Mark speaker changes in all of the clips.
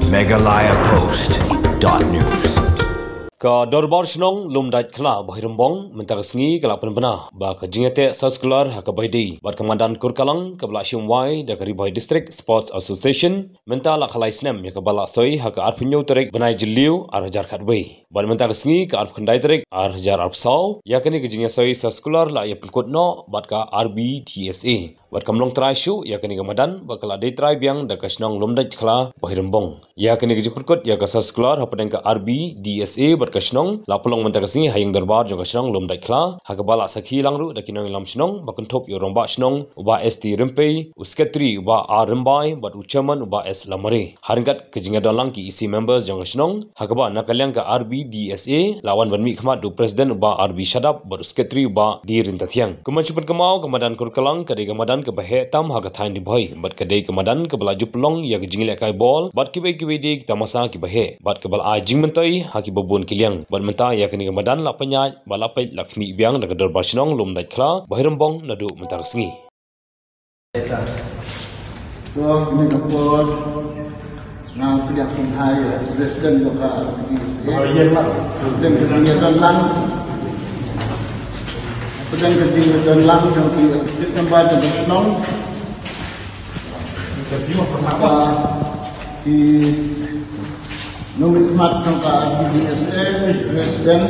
Speaker 1: megalayapost.news.
Speaker 2: Ka dorbar snong lumdait khla bahirembong mentang sengi kala penbena ba ka jingete saskular haka baidi bat komandan kurkalang ka bla shimwai da kari bai district sports association menta la khalai snem ya ka bala soi haka arpunyo terek benai jiliu arjar khatbai ban mentang sengi ka arp khandai terek arjar arpsau ya kani ka jingete soi saskular la ya pelkot no bat ka RBTSA bat kamlong trashu ya kani komandan ba kala dei trai biang da ka snong lumdait khla bahirembong ya kani ka jipurkot ya ka saskular hapadeng ka RBDSA kashnong lapulong mentagasi hayang darbar jong kashnong lom daikla hakabala sakhi langru dakinong lam shnong bakun thok yoromba shnong uba ST rimpei usketri uba rimbai bat uchaman uba S lamare haringat kejinga dalang ki EC members jong kashnong hakaba nakalyang ka RBDSA lawan banmi khmat du president uba RB shadap bat usketri uba di rintathiang kumanchupan kamau kamadan kurkalang kadai kamadan ke bahe tam haga thain di bhai bat kadai kamadan ke bala juplong ya kejingile kai bol bat kibai di tamasa ki bahe bat ke bala ajing mentai haki babun yang bermenta ya kini kemadan la penyaj balapai lakmi biang daga dorbar sinong lum dai khla bahirembong nadu mentar sengi
Speaker 3: to ni kapor na pilihan sungai presiden juga ini dan kerana dalam pedang kecil dalam jadi tempat senong di Nomor khidmat tempat RBDSA, Presiden,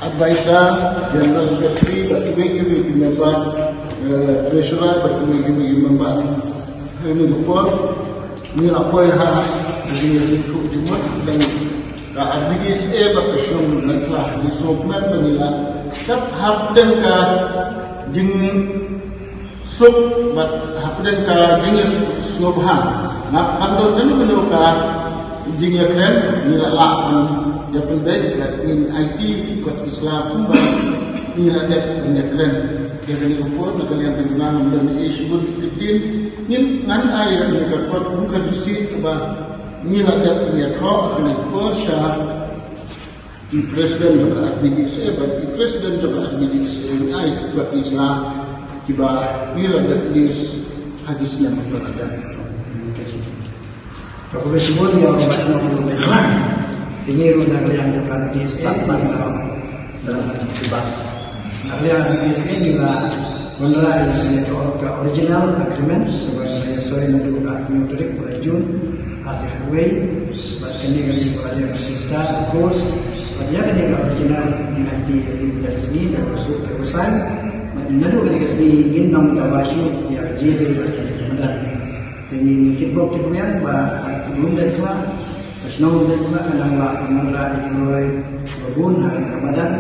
Speaker 3: Advisor, General Secretary, bagi member, Treasurer, bagi member, ini doktor, ini apa yang jadi untuk jumlah dan RBDSA berkesan naklah di sokmen penilaian, tak habdan ka jing sub, habdan ka jing subhan, nak kandung dulu ka jingya keren nila lapan japan baik in IT ikut Islam pun nila dek jingya keren jadi upor nakalian tenang dan isbut kedin nin ngan air mereka kot bukan disi keba nila dek punya kau akan upor syah di presiden juga RBDSA di presiden juga RBDSA ai ikut Islam keba nila dek dis hadisnya berada.
Speaker 4: Kalau disebut yang orang belum mengenal, ini runang yang akan disebut dalam bahasa. Yang ini adalah menerai original agreement sebagai sesuai dengan agreement terik pada Jun, arti Hawaii, bahkan ini pada Pakistan, course, pada yang original nanti dari sini dan masuk ke pesan, menadu dari sini ingin mengawasi yang jadi bagi kemudian. Ini kitbok kitbuyan ba belum dari kelas, kesnong dari kelas adalah mengelar di mulai babun hari Ramadan,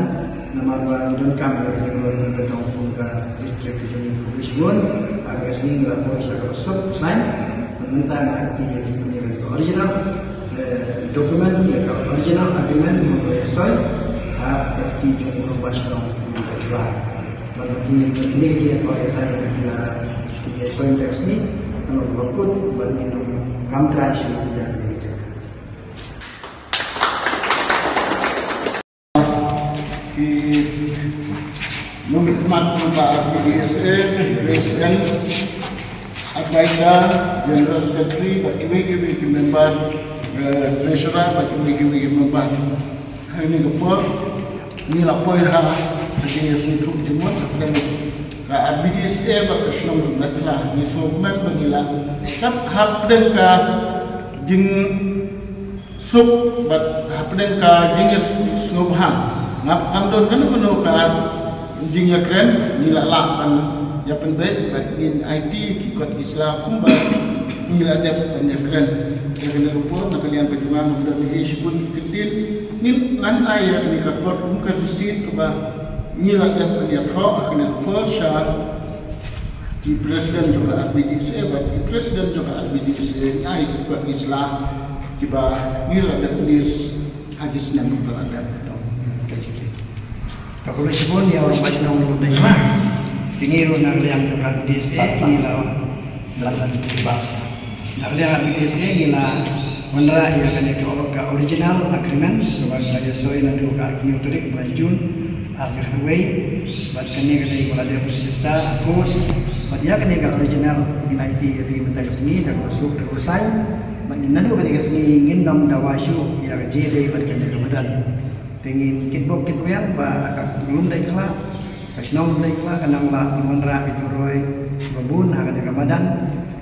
Speaker 4: nama dua hidung kami dari mulai berdatang ke distrik Juni Kubisbun, agar sini berlaku secara besar sign menentang arti yang dipunyai original dokumen yang original agreement mempunyai soy berarti jumlah pasang dari kelas. Lalu ini kita oleh saya bila kita soy teks ni. Kalau berikut berminum kontrak yang dijaga.
Speaker 3: Di nomor khidmat tempat RBDSA, Presiden, Advisor, General Secretary, bagi member, Treasurer, bagi member. Ini kapor, ini lapor yang jadi untuk jemur RBDSA berkesan naklah di sokmen pengilang kap habden ka jing sub habden ka jing snobhan ngap kamdon kanu ka jing ya keren nila lapan japan baik in IT ikut Islam kumba nila dep ya keren kena lupa nakalian perjuangan muda disebut kecil ni nan ayat ni ka kot muka susit ke nila dep ya kau akan persya di presiden juga RBDSA di presiden juga RBDSA ai ikut Islam kiba nila dep lis hadisnya berada.
Speaker 4: Kalau disebut yang orang baca nama belum dengar, pingiru yang RBDSA ini lawan dalam bahasa. Yang RBDSA ini lah menerai yang ke original agreement sebagai sesuai dengan agreement terik pada Jun, arti Hawaii, bahkan ini kalau ada Pakistan, course, Pada kan yang original in IT di menteri seni dan masuk terusai. Nalu kan yang seni ingin nom dawasyu ya jadi pada kan Ramadan. Pengen kitbok yang ba belum dah ikhlas, kasnom dah ikhlas kanang la menra bituroi babun akan Ramadan.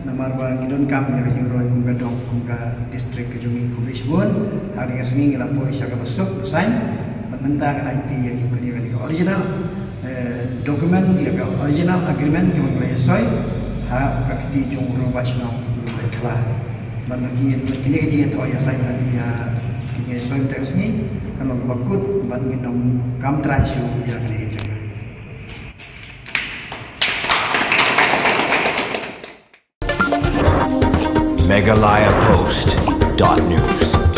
Speaker 4: Namar ba ngidon kam ya bituroi kum gadong kum ka distrik Kejumi Kubisbun. Hari yang seni ngelapo isya ka masuk terusai. Mentang IT yang diberi original dokumen yang original agreement yang mulai soy ha kakti jong robach no lekla bagi kini kerja itu ya saya dia kini soy teks ni kalau bakut ban minum kam transio ya kini kerja
Speaker 1: Meghalaya Post.news